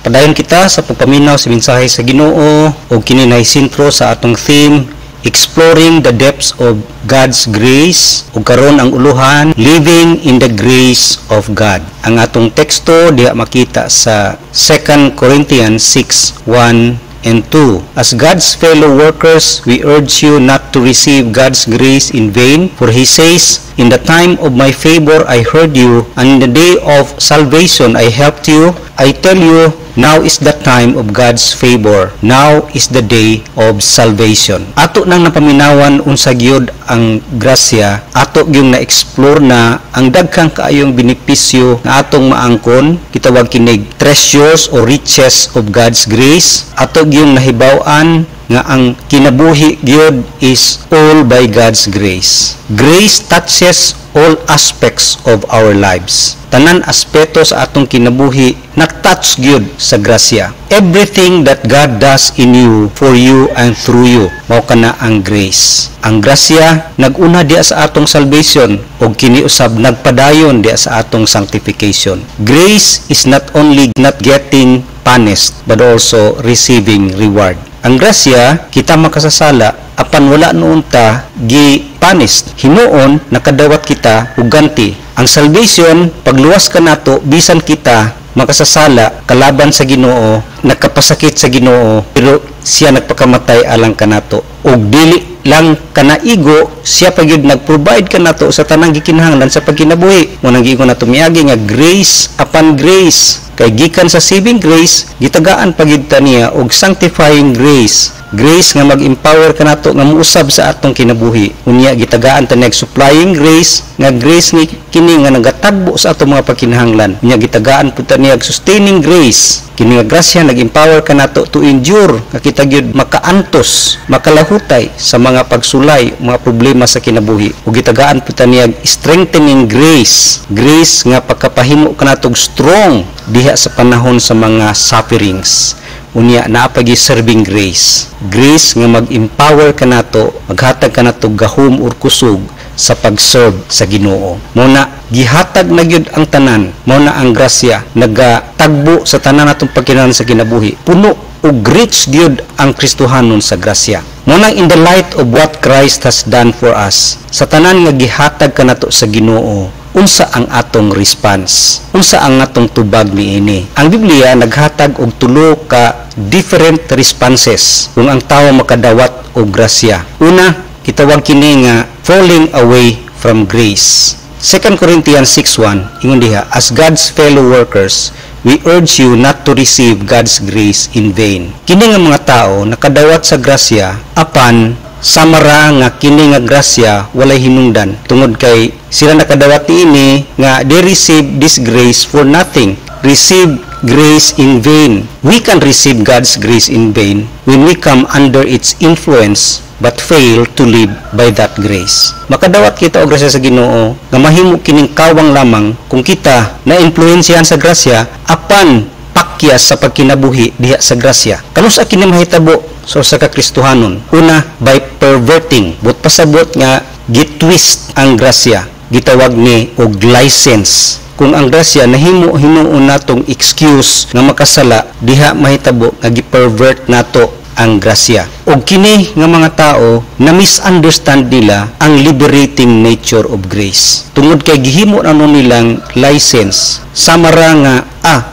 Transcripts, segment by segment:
Padayon kita sa pagpaminaw sa mensahe sa Ginoo o kini nay sentro sa atong theme, exploring the depths of God's grace, ug karon ang uluhan, living in the grace of God. Ang atong teksto diha makita sa 2 Corinthians 6:1 and 2. As God's fellow workers, we urge you not to receive God's grace in vain, for He says, "In the time of my favor I heard you, and in the day of salvation I helped you. I tell you, now is the time of God's favor. Now is the day of salvation." Ato nang napaminawan unsa gyud ang grasya, ato gyud na-explore na ang daghang kaayong benepisyo nga atong maangkon, kitawag kinig treasures or riches of God's grace. Ato gyud nahibaw-an nga ang kinabuhi gyud is all by God's grace. Grace touches all aspects of our lives. Tanan aspeto sa atong kinabuhi na-touch gyud sa grasya. Everything that God does in you, for you, and through you, mao kana ang grace. Ang grasya nag-una diya sa atong salvation ug kini usab nagpadayon diya sa atong sanctification. Grace is not only not getting punished but also receiving reward. Ang grasya, kita makasasala apan wala noon ta gi-punished. Hinuon nakadawat kita og ganti. Ang salvation, pagluwas ka nato bisan kita makasasala kalaban sa Ginoo, nagkapasakit sa Ginoo, pero siya nagpakamatay alang kanato. Og dili lang kanaigo, siya pagyud nag-provide kanato sa tanang gikinahanglan sa pagkinabuhi. Mo nang giingon nato miagi nga grace upon grace. Kay gikan sa saving grace, gitagaan pagyud ta niya og sanctifying grace. Grace nga mag-empower kanato nga muusab sa atong kinabuhi. Unya gitagaan ta nag supplying grace, nga grace ni kini nga nagatagbo sa atong mga pagkinahanglan. Unya gitagaan pud ta niya sustaining grace. Kini nga grasya nag-empower kanato to endure, nga kita gyud makaantos, makalahutay sa mga pagsulay, mga problema sa kinabuhi. Ug gitagaan pud ta niya strengthening grace. Grace nga pagkapahimo kanato strong diha sa panahon sa mga sufferings. Unya naapagi serving grace. Grace nga mag-empower kanato, maghatag kanato gahom or kusog sa pag-serve sa Ginoo. Muna gihatag na gyud ang tanan, muna ang grasya nagatagbo sa tanan natong pagkinahanglan sa kinabuhi. Puno ug rich gyud ang Kristohanon sa grasya. Muna in the light of what Christ has done for us, sa tanan nga gihatag kanato sa Ginoo, unsa ang atong response? Unsa ang atong tubag niini? Ang Biblia naghatag og tulo ka different responses kung ang tawo makadawat og grasya. Una, kitawag kini nga falling away from grace. 2 Corinthians 6:1 ingon diha, as God's fellow workers, we urge you not to receive God's grace in vain. Kini nga mga tao nakadawat sa grasya apan samara nga kini nga grasya walay hinungdan, tungod kay sila nakadawat ini nga they receive this grace for nothing. Receive grace in vain. We can receive God's grace in vain when we come under its influence but fail to live by that grace. Makadawat kita og grasya sa Ginoo nga mahimo kining kawang lamang kung kita na-impluwensyahan sa grasya apan pakyas sa pagkinabuhi diha sa grasya. Kanusa kini mahitabo sa kakristohanon? Una, by perverting. But pasabot nga gitwist ang grasya. Gitawag ni og license. Kung ang grasya nahimo hinuon natong excuse nga makasala, diha mahitabo nga gi-pervert nato ang grasya. Og kini nga mga tao na misunderstand nila ang liberating nature of grace. Tungod kay gihimo na nilang license, samara nga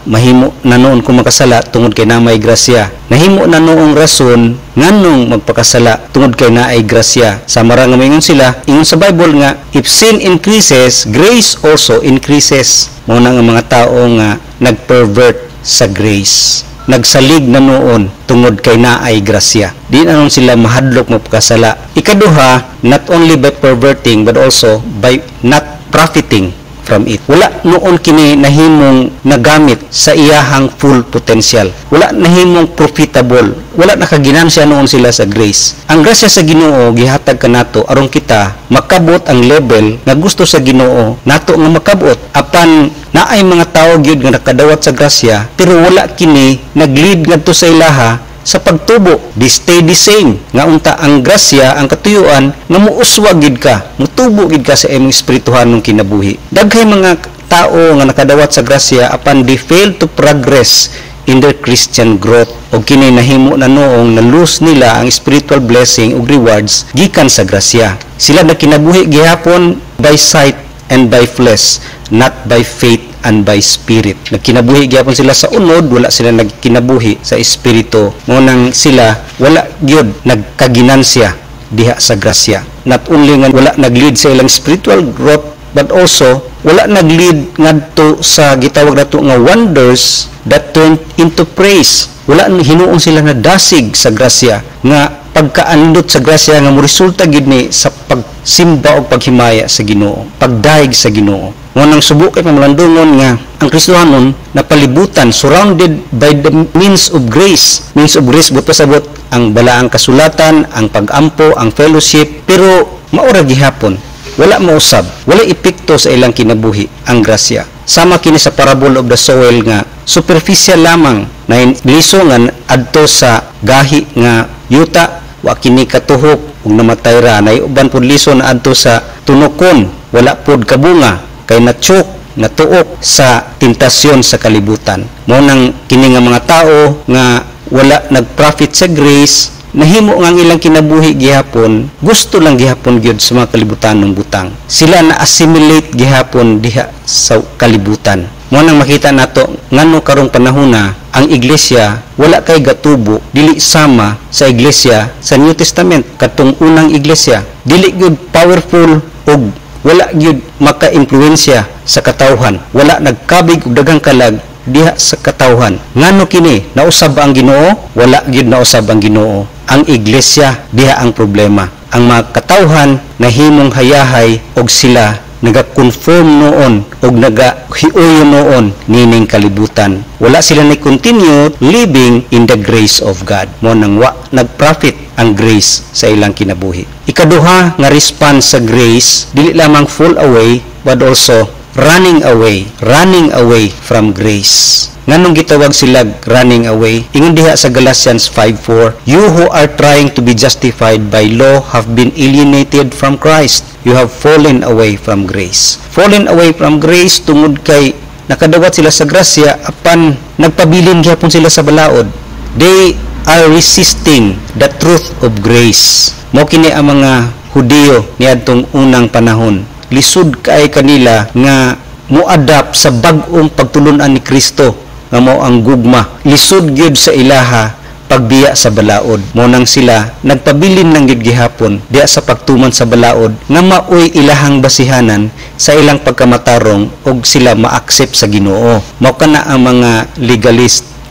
mahimo na noon kung makasala tungod kay namay grasya. Nahimo na noong rason nganong magpakasala tungod kay naay grasya. Samara nga moingon sila, ingon sa Bible nga if sin increases, grace also increases. Mao na nga mga tao nga nagpervert sa grace. Nagsalig na noon tungod kay naay grasya. Di na nun sila mahadlok magpakasala. Ikaduha, not only by perverting but also by not profiting from it. Wala noon kini nahimong nagamit sa iyahang full potential. Wala nahimong profitable. Wala nakaginansya noon sila sa grace. Ang grasya sa Ginoo gihatag kanato aron kita makabot ang level nga gusto sa Ginoo nato nga makabot. Apan naay mga tao gyud nga nakadawat sa grasya pero wala kini naglead ngadto sa ilaha sa pagtubo. Di stay the same nga unta ang grasya, ang katuyuan nga muuswa gid ka, mutubo gid ka sa imong espirituhanong kinabuhi. Daghay mga tao nga nakadawat sa grasya apan they fail to progress in their Christian growth. O kini nahimo na noong na-lose nila ang spiritual blessing ug rewards gikan sa grasya. Sila nakinabuhi gihapon by sight and by flesh, not by faith and by spirit. Nagkinabuhi gyapon sila sa unod, wala sila nagkinabuhi sa espiritu. Ngunang sila wala gyud nagkaginansya diha sa grasya. Not only nga wala nag-lead sa ilang spiritual growth, but also wala nag-lead ngadto sa gitawag nato nga wonders that turned into praise. Wala hinuon sila na dasig sa grasya nga pagkaandot sa grasya nga moresulta gid ni sa pagsimba o paghimaya sa Ginoo, pagdaig sa Ginoo. Ngunang subo kay pamalandungon nga ang Kristohanon napalibutan, surrounded by the means of grace. Means of grace buto sabot ang balaang kasulatan, ang pag-ampo, ang fellowship, pero maura gihapon. Wala mausab, wala epekto sa ilang kinabuhi ang grasya. Sama kini sa parable of the soil nga superficial lamang na lisongan adto sa gahi nga yuta, wa kini katuhok ug namatay ra. Nay uban pud lison adto sa tunokon, wala pud kabunga kay natsok natuok sa tentasyon sa kalibutan. Mao nang kini nga mga tao nga wala nagprofit sa grace, nahimo nga ang ilang kinabuhi gihapon, gusto lang gihapon gyud sa mga kalibutanong butang. Sila na assimilate gihapon diha sa kalibutan. Mo nang makita nato ngano karong panahona ang iglesia wala kay gatubo dili sama sa iglesia sa New Testament katong unang iglesia. Dili gyud powerful og wala gyud maka-impluwensya sa katawhan. Wala nagkabig og daghang kalag diha sa katawhan. Ngano kini? Nausab ang Ginoo? Wala gyud nausab ang Ginoo. Ang iglesia diha ang problema. Ang mga katawhan nahimong hayahay og sila naga-conform noon og nagahiuyo noon nining kalibutan. Wala sila na continue living in the grace of God. Mo nang wa nagprofit ang grace sa ilang kinabuhi. Ikaduha nga response sa grace, dili lamang fall away but also running away from grace. Nganong gitawag sila running away? Ingon diha sa Galatians 5:4, you who are trying to be justified by law have been alienated from Christ. You have fallen away from grace. Fallen away from grace tungod kay nakadawat sila sa grasya apan nagpabilin gyapon sila sa balaod. They are resisting the truth of grace. Mao kini ang mga Hudiyo niadtong unang panahon. Lisod kay kanila nga moadapt sa bag-ong pagtulunan ni Kristo nga mao ang gugma. Lisod gyud sa ilaha pagbiya sa balaod. Mo nang sila nagpabilin ng gyud gihapon diya sa pagtuman sa balaod nga maoy ilahang basihanan sa ilang pagkamatarong og sila ma-accept sa Ginoo. Mao kana ang mga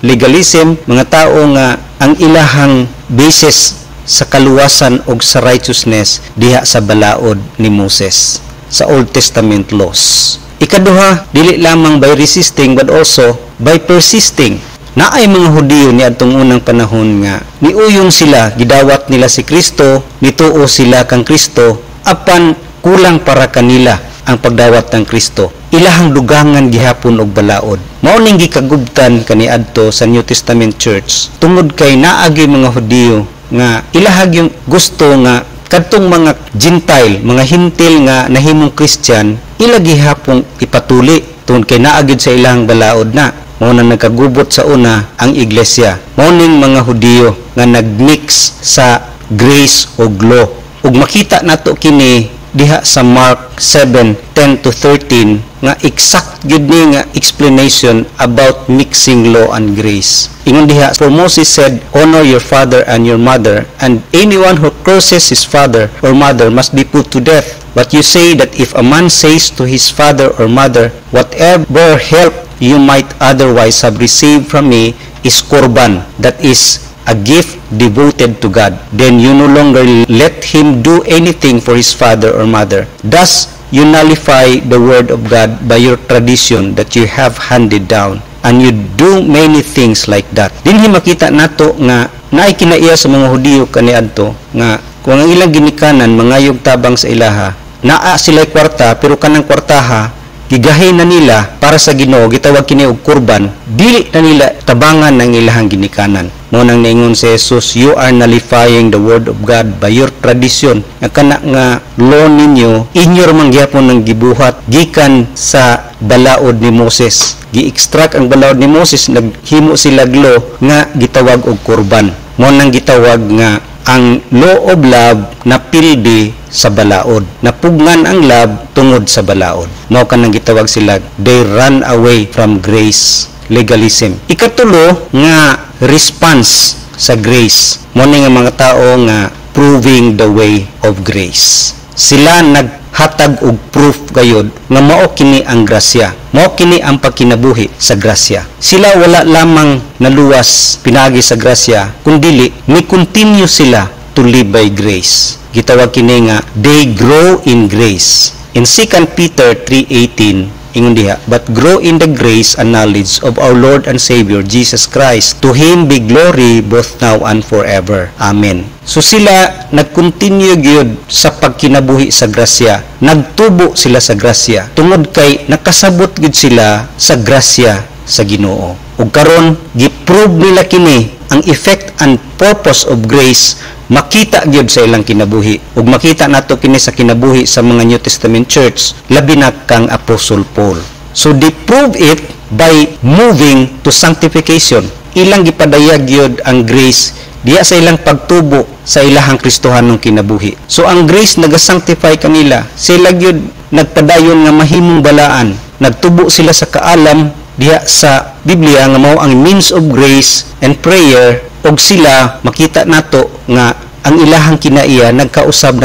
legalism, mga tao nga ang ilahang basis sa kaluwasan og sa righteousness diha sa balaod ni Moses sa Old Testament laws. Ikaduha, dili lamang by resisting but also by persisting. Naay mga Hudiyo ni adtong unang panahon nga niuyong sila, gidawat nila si Kristo, nituo sila kang Kristo, apan kulang para kanila ang pagdawat ng Kristo. Ilahang dugangan gihapon og balaod. Mao ning gikagubtan kaniadto sa New Testament Church tungod kay naagi mga Hudiyo nga ilahag yung gusto nga kadtong mga Gentile, mga hintil nga nahimong Christian, ila gihapon ipatuli tungod kay naagid sa ilang balaod na. Mao nang nagkagubot sa una ang iglesia. Mao ning mga Hudiyo nga nagmix sa grace ug law. Ug makita nato kini diha sa Mark 7:10-13 nga exact gyud ni nga explanation about mixing law and grace. Ingon diha, for Moses said, honor your father and your mother, and anyone who curses his father or mother must be put to death. But you say that if a man says to his father or mother, whatever help you might otherwise have received from me is korban, that is a gift devoted to God, then you no longer let him do anything for his father or mother. Thus, you nullify the word of God by your tradition that you have handed down, and you do many things like that. Dinhi makita nato nga naay kinaiya sa mga Hudiyo kaniadto nga kung ang ilang ginikanan mangayog tabang sa ilaha, naa sila'y kwarta pero kanang kwartaha gigahin na nila para sa Ginoo, gitawag kini og kurban, dili na nila tabangan ng ilahang ginikanan. Mo nang naingon si Jesus, you are nullifying the word of God by your tradition. Nga kana nga law ninyo, inyo man gyapon nang gibuhat gikan sa balaod ni Moses. gi-extract ang balaod ni Moses, naghimo sila law nga gitawag og kurban. Mo nang gitawag nga ang law of love na pildi sa balaod. Napugnan ang love tungod sa balaod. Mao kanang gitawag sila, they run away from grace, legalism. Ikatulo nga response sa grace. Mo ni nga mga tao nga proving the way of grace. Sila naghatag og proof gayud nga mao kini ang grasya. Mao kini ang pagkinabuhi sa grasya. Sila wala lamang naluwas pinagi sa grasya, kundi ni continue sila to live by grace. Gitawag kini nga they grow in grace. In 2 Peter 3:18 ingon diha, but grow in the grace and knowledge of our Lord and Savior Jesus Christ. To Him be glory both now and forever. Amen. So sila nag-continue gyud sa pagkinabuhi sa grasya. Nagtubo sila sa grasya. Tungod kay nakasabot gyud sila sa grasya sa Ginoo. Ug karon gi-prove nila kini ang effect and purpose of grace makita gyud sa ilang kinabuhi. Ug makita nato kini sa kinabuhi sa mga New Testament church, labi na kang Apostle Paul. So they prove it by moving to sanctification. Ilang gipadayag gyud ang grace diya sa ilang pagtubo sa ilahang Kristohanong kinabuhi. So ang grace nagasanctify kanila. Sila gyud nagpadayon nga mahimong balaan. Nagtubo sila sa kaalam diya sa Biblia nga mao ang means of grace and prayer. Og sila makita nato nga ang ilahang kinaiya nagkausab.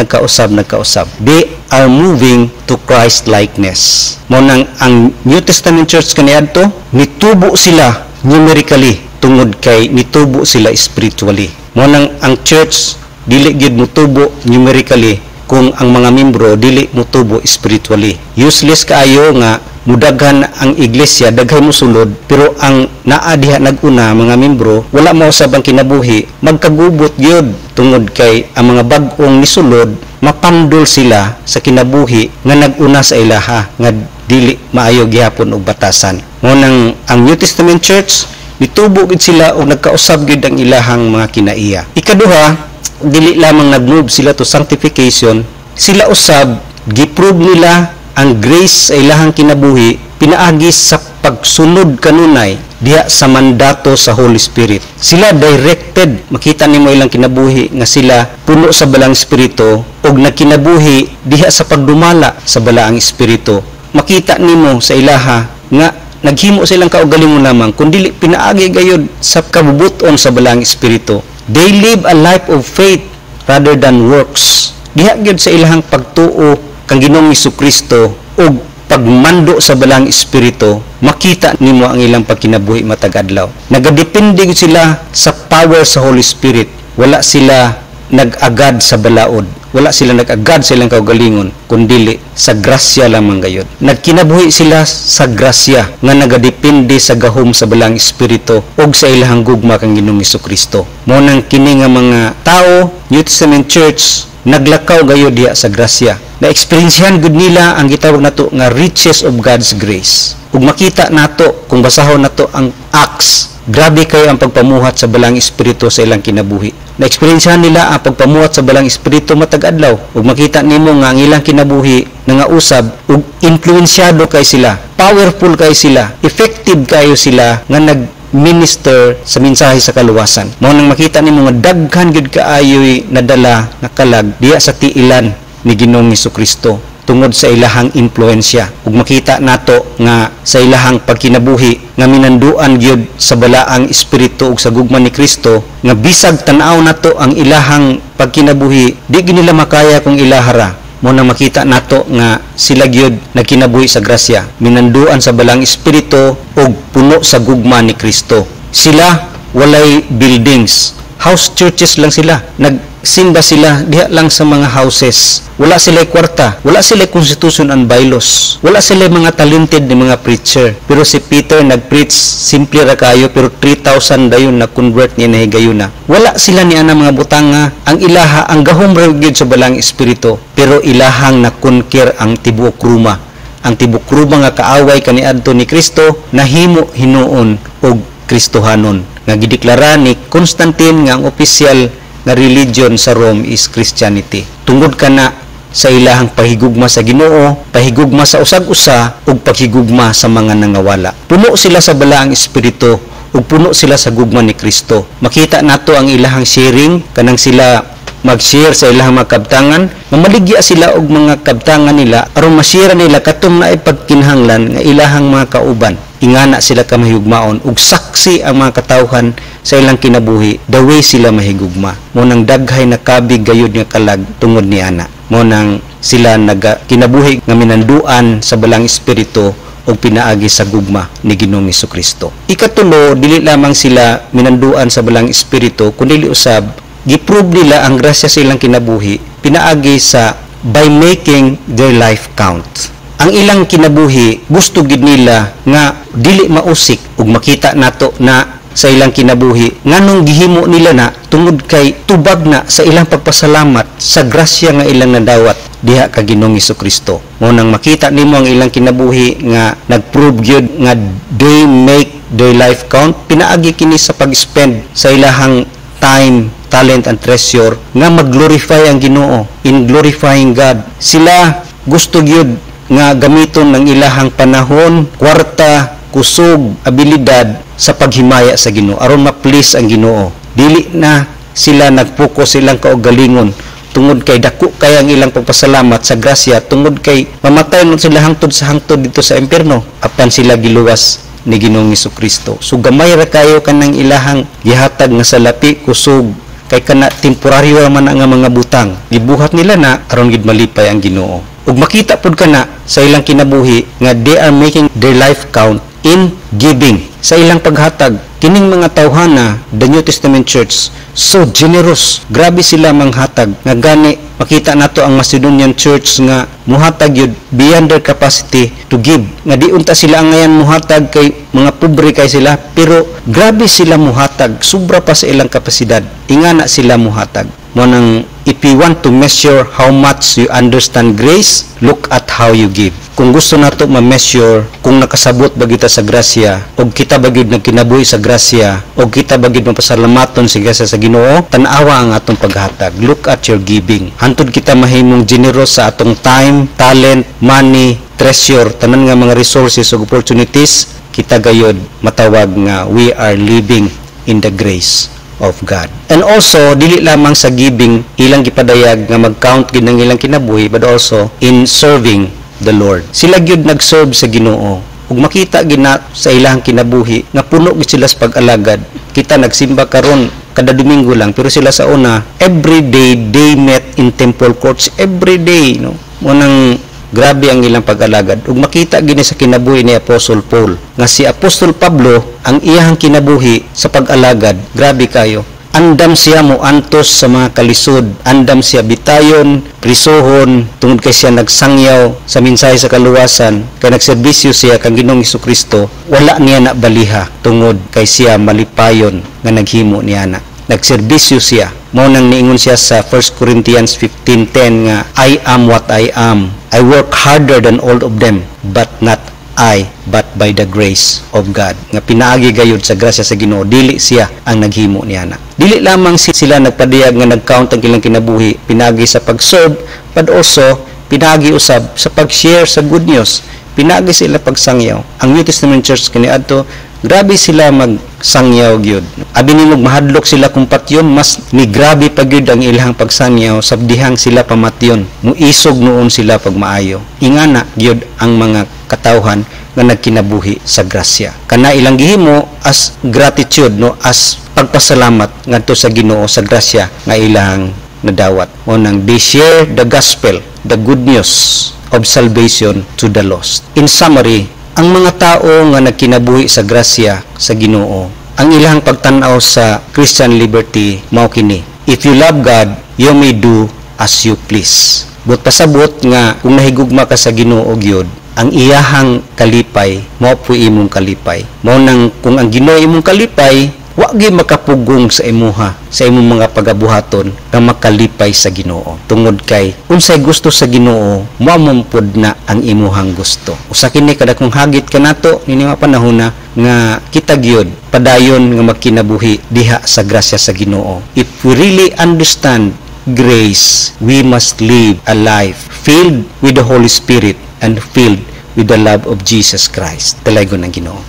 They are moving to Christ likeness. Mo nang ang New Testament church kaniadto nitubo sila numerically tungod kay nitubo sila spiritually. Mo nang ang church dili gyud motubo numerically kung ang mga membro dili motubo spiritually. Useless kaayo nga mudaghan ang iglesia, daghay mo sulod, pero ang naa diha naguna mga membro, wala mausab ang kinabuhi, magkagubot gyud tungod kay ang mga bag-ong nisulod, mapandol sila sa kinabuhi nga naguna sa ilaha, nga dili maayo gihapon og batasan. Ngunang ang New Testament Church, nitubo gid sila o nagkausab gid ang ilahang mga kinaiya. Ikaduha, dili lamang nag-move sila to sanctification, sila usab, giprove nila ang grace sa ilahang kinabuhi pinaagi sa pagsunod kanunay diha sa mandato sa Holy Spirit. Sila directed, makita nimo ilang kinabuhi nga sila puno sa balang espiritu ug nakinabuhi diha sa pagdumala sa balaang espiritu. Makita nimo sa ilaha nga naghimo silang kaugalingon lamang kundi pinaagi gayud sa kabubuton sa balaang espiritu. They live a life of faith rather than works. Diha gyud sa ilahang pagtuo kang Ginoong Jesucristo ug pagmando sa balang espiritu, makita nimo ang ilang pagkinabuhi matag adlaw. Nagadepende sila sa power sa Holy Spirit. Wala sila nag-agad sa balaod. Wala sila nag-agad sa ilang kaugalingon, kundi sa grasya lamang gayud. Nagkinabuhi sila sa grasya nga nagadepende sa gahom sa balang espiritu ug sa ilahang gugma kang Ginoong Jesucristo. Mo nang kini nga mga tao, New Testament Church, naglakaw gayud diha sa grasya. Na-experiensyahan gud nila ang gitawag nato nga riches of God's grace. Ug makita nato kung basahon nato ang Acts, grabe kayo ang pagpamuhat sa balang espiritu sa ilang kinabuhi. Na-experiensyahan nila ang pagpamuhat sa balang espiritu matag adlaw. Ug makita nimo nga ang ilang kinabuhi nangausab ug influensyado kay sila, powerful kay sila, effective kayo sila nga minister sa mensahe sa kaluwasan. Mao nang makita nimo nga daghan gid kaayoy nadala nga kalag diha sa tiilan ni Ginoong Jesucristo tungod sa ilahang impluwensya. Ug makita nato nga sa ilahang pagkinabuhi nga minanduan gyud sa balaang espiritu ug sa gugma ni Kristo nga bisag tan-aw nato ang ilahang pagkinabuhi, di gyud nila makaya kung ilahara. Mo nang makita nato nga sila gyud nagkinabuhi sa grasya, minanduan sa balang espiritu ug puno sa gugma ni Kristo. Sila walay buildings, house churches lang sila. Nagsimba sila diha lang sa mga houses. Wala sila kwarta, wala sila constitution and bylaws. Wala sila mga talented ni mga preacher. Pero si Peter nag-preach simple ra kayo pero 3,000 dayon na convert niya na higayuna. Wala sila ni ana mga butanga, ang ilaha ang gahom ra gyud sa balang espiritu, pero ilahang na-conquer ang tibuok Roma. Ang tibuok Roma nga kaaway kaniadto ni Kristo nahimo hinuon og Kristohanon. Nga gideklara ni Constantine nga ang opisyal nga religion sa Rome is Christianity. Tungod kana sa ilahang pahigugma sa Ginoo, pahigugma sa usag-usa ug paghigugma sa mga nangawala. Puno sila sa balaang espiritu ug puno sila sa gugma ni Kristo. Makita nato ang ilahang sharing kanang sila mag-share sa ilahang mga kabtangan, mamaligya sila og mga kabtangan nila aron masira nila katong naay pagkinahanglan nga ilahang mga kauban. Ingana sila ka mahigugmaon ug saksi ang mga katawhan sa ilang kinabuhi the way sila mahigugma. Mo nang daghay na kabig gayud nga kalag tungod ni ana. Mo nang sila kinabuhi nga minanduan sa balang espiritu o pinaagi sa gugma ni Ginoong Hesukristo. Ikatulo, dili lamang sila minanduan sa balang espiritu, kundi usab giprove nila ang grasya sa ilang kinabuhi pinaagi sa by making their life count. Ang ilang kinabuhi gusto gid nila nga dili mausik ug makita nato na sa ilang kinabuhi nganong gihimo nila na tungod kay tubag na sa ilang pagpasalamat sa grasya nga ilang nadawat diha ka Ginoong Hesukristo. Mo nang makita nimo ang ilang kinabuhi nga nagprove gyud nga they make their life count, pinaagi kini sa pag-spend sa ilahang time, talent and treasure nga mag-glorify ang Ginoo, in glorifying God. Sila gusto gyud nga gamiton ng ilahang panahon, kwarta, kusog, abilidad sa paghimaya sa Ginoo aron ma-please ang Ginoo. Dili na sila nag-focus silang kaugalingon tungod kay dako kay ang ilang pagpasalamat sa grasya, tungod kay mamatay nun sila hangtod sa hangtod dito sa impierno apan sila giluwas ni Ginoong Hesukristo. So gamay ra kayo kanang ilahang gihatag nga salapi, kusog, kay kana temporaryo man nga mga butang. Gibuhat nila na aron gid malipay ang Ginoo. Ug makita pud kana sa ilang kinabuhi nga they are making their life count in giving. Sa ilang paghatag, kining mga tawhana, the New Testament Church, so generous. Grabe sila manghatag. Nga gani, makita nato ang Macedonian Church nga muhatag yun beyond their capacity to give. Nga di unta sila ang ngayon muhatag kay mga pobre kay sila, pero grabe sila muhatag. Sobra pa sa ilang kapasidad. Ingana sila muhatag. Mo nang if you want to measure how much you understand grace, look at how you give. Kung gusto nato ma-measure kung nakasabot ba kita sa grasya o kita ba gyud nagkinabuhi sa grasya o kita ba gyud mapasalamaton sa grasya sa Ginoo, tan-awa ang atong paghatag. Look at your giving. Hantod kita mahimong generous sa atong time, talent, money, treasure, tanan nga mga resources o opportunities, kita gayud matawag nga we are living in the grace of God. And also, dili lamang sa giving ilang gipadayag nga mag-count gid ng ilang kinabuhi, but also in serving the Lord. Sila gyud nag-serve sa Ginoo. Ug makita gid na sa ilang kinabuhi nga puno gid sila sa pag-alagad. Kita nagsimba karon kada Domingo lang, pero sila sa una every day they met in temple courts every day, no. Unang grabe ang ilang pag-alagad. Ug makita gini sa kinabuhi ni Apostle Paul nga si Apostol Pablo ang iyang kinabuhi sa pag-alagad, grabe kayo. Andam siya mo antos sa mga kalisod, andam siya bitayon, prisohon, tungod kay siya nagsangyaw sa mensahe sa kaluwasan, kay nagserbisyo siya kang Ginoong Hesukristo, wala niya na baliha tungod kay siya malipayon nga naghimo niya na. Nagserbisyo siya. Mo nang niingon siya sa 1 Corinthians 15:10 nga I am what I am. I work harder than all of them, but not I, but by the grace of God. Nga pinaagi gayud sa grasya sa Ginoo, dili siya ang naghimo niya na. Dili lamang sila nagpadayag nga nag-count ang ilang kinabuhi, pinagi sa pag-serve, but also pinagi usab sa pag-share sa good news. Pinagi sila pagsangyaw. Ang New Testament Church kaniadto, grabe sila magsangyaw gyud. Abi nimo mahadlok sila kung patyon, mas ni grabe pa gyud ang ilang pagsangyaw sabdihang sila pamatyon. Muisog noon sila pag maayo. Ingana gyud ang mga katawhan nga nagkinabuhi sa grasya. Kana ilang gihimo as gratitude, no, as pagpasalamat ngadto sa Ginoo sa grasya nga ilang nadawat. O nang they share the gospel, the good news of salvation to the lost. In summary, ang mga tao nga nagkinabuhi sa grasya sa Ginoo, ang ilang pagtan-aw sa Christian liberty mao kini: if you love God, you may do as you please. But pasabot nga kung nahigugma ka sa Ginoo gyud, ang iyahang kalipay mao po imong kalipay. Mao nang kung ang Ginoo imong kalipay, wa gyud makapugong sa imuha sa imong mga pagabuhaton nga makalipay sa Ginoo. Tungod kay unsay gusto sa Ginoo, mao pod na ang imuhang gusto. Usa kini kada kung hagit kanato nini mga panahona nga kita gyud padayon nga magkinabuhi diha sa grasya sa Ginoo. If we really understand grace, we must live a life filled with the Holy Spirit and filled with the love of Jesus Christ. Talagon ng Ginoo.